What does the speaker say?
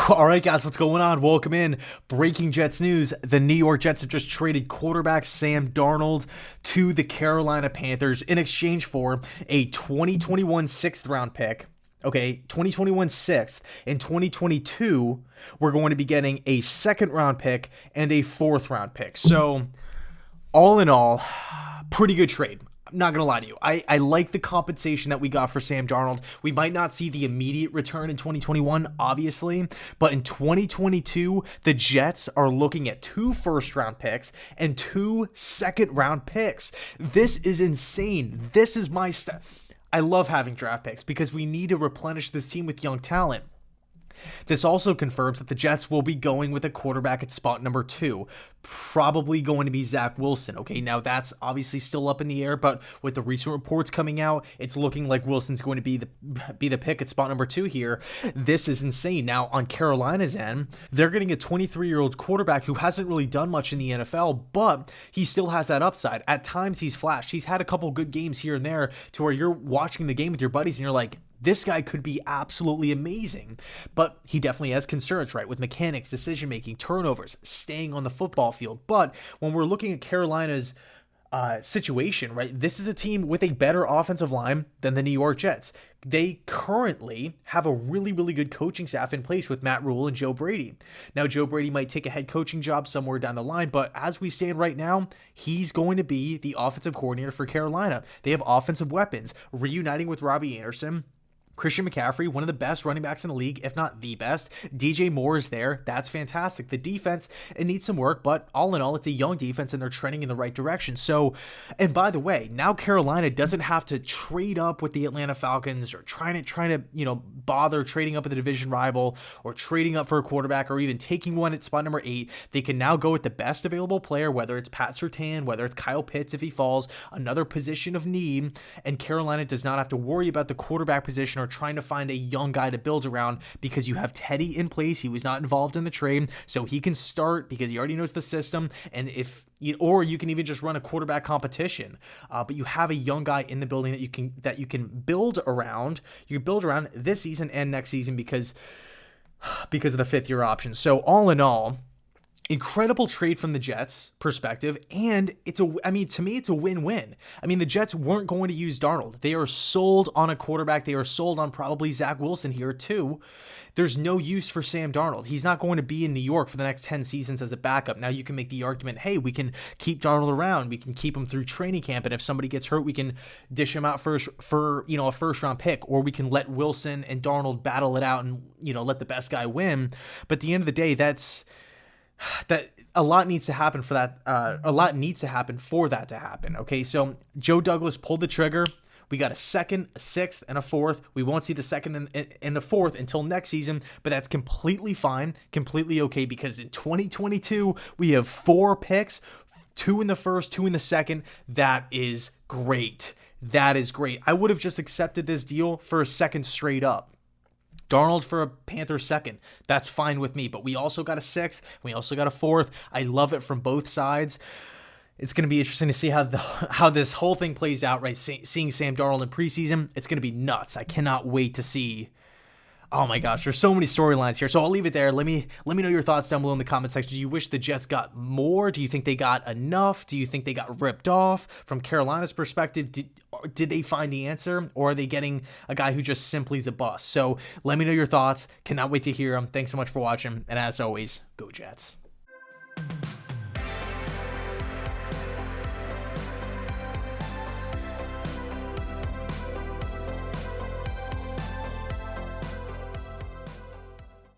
All right, guys, what's going on? Welcome in. Breaking Jets news. The New York Jets have just traded quarterback Sam Darnold to the Carolina Panthers in exchange for a 2021 sixth round pick. Okay, 2021 sixth. In 2022, we're going to be getting a second round pick and a fourth round pick. So, all in all, pretty good trade. I'm not going to lie to you. I like the compensation that we got for Sam Darnold. We might not see the immediate return in 2021, obviously, but in 2022, the Jets are looking at 2 first-round picks and 2 second-round picks. This is insane. This is my stuff. I love having draft picks because we need to replenish this team with young talent. This also confirms that the Jets will be going with a quarterback at spot number 2, probably going to be Zach Wilson. Okay, now that's obviously still up in the air, but with the recent reports coming out, it's looking like Wilson's going to be the pick at spot number 2 here. This is insane. Now, on Carolina's end, they're getting a 23-year-old quarterback who hasn't really done much in the NFL, but he still has that upside. At times, he's flashed. He's had a couple good games here and there to where you're watching the game with your buddies and you're like, this guy could be absolutely amazing, but he definitely has concerns, right? With mechanics, decision-making, turnovers, staying on the football field. But when we're looking at Carolina's situation, right, this is a team with a better offensive line than the New York Jets. They currently have a really, really good coaching staff in place with Matt Rule and Joe Brady. Now, Joe Brady might take a head coaching job somewhere down the line, but as we stand right now, he's going to be the offensive coordinator for Carolina. They have offensive weapons, reuniting with Robbie Anderson. Christian McCaffrey, one of the best running backs in the league, if not the best. DJ Moore is there. That's fantastic. The defense, it needs some work, but all in all, it's a young defense and they're trending in the right direction. So, and by the way, now Carolina doesn't have to trade up with the Atlanta Falcons or trying to bother trading up with a division rival or trading up for a quarterback or even taking one at spot number 8. They can now go with the best available player, whether it's Pat Surtain, whether it's Kyle Pitts if he falls, another position of need, and Carolina does not have to worry about the quarterback position or trying to find a young guy to build around because you have Teddy in place. He was not involved in the trade, so he can start because he already knows the system. And or you can even just run a quarterback competition. But you have a young guy in the building that you can build around. You can build around this season and next season because of the 5th-year option. So all in all, incredible trade from the Jets' perspective, and to me, it's a win-win. I mean, the Jets weren't going to use Darnold. They are sold on a quarterback. They are sold on probably Zach Wilson here, too. There's no use for Sam Darnold. He's not going to be in New York for the next 10 seasons as a backup. Now, you can make the argument, hey, we can keep Darnold around. We can keep him through training camp, and if somebody gets hurt, we can dish him out for a first-round pick, or we can let Wilson and Darnold battle it out and, let the best guy win. But at the end of the day, that a lot needs to happen for that. A lot needs to happen for that to happen. Okay, so Joe Douglas pulled the trigger. We got a second, a sixth, and a fourth. We won't see the second and the fourth until next season, but that's completely fine, completely okay, because in 2022 we have 4 picks, 2 in the first, 2 in the second. That is great. That is great. I would have just accepted this deal for a second straight up. Darnold for a Panthers second. That's fine with me. But we also got a 6th. We also got a 4th. I love it from both sides. It's going to be interesting to see how this whole thing plays out, right? Seeing Sam Darnold in preseason, it's going to be nuts. I cannot wait to see. Oh my gosh, there's so many storylines here. So I'll leave it there. Let me know your thoughts down below in the comment section. Do you wish the Jets got more? Do you think they got enough? Do you think they got ripped off? From Carolina's perspective, did they find the answer? Or are they getting a guy who just simply is a bust? So let me know your thoughts. Cannot wait to hear them. Thanks so much for watching. And as always, go Jets.